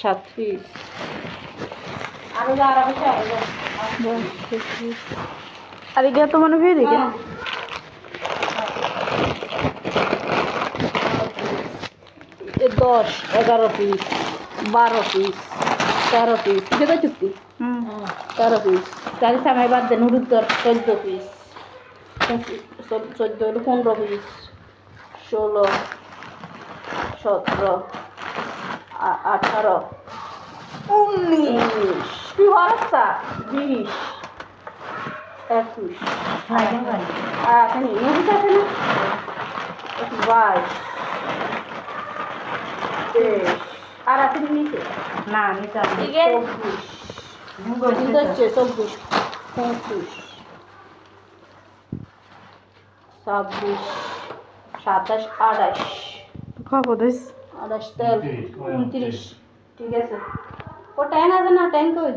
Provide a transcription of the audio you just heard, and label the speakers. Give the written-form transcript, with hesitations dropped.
Speaker 1: সাত পিস আর এগুলো তো মনে হয় দেখে 10, 11 পিস 12 পিস 13 পিস যেটা চুক্তি 13 পিস 4 সময় বাদ দেন উড়ুদ্দর 14 পিস 14 15 পিস 16 17 18 19 কি হচ্ছে 20 21 এখানে ইউজ আছে না 22 আর আছে নিচে
Speaker 2: না নিতে
Speaker 1: ঠিক আছে 24 24 25 26 27 28
Speaker 2: খবর দিস
Speaker 1: 28 তেল 29 ঠিক আছে ও ট্যাং আছে না ট্যাং কই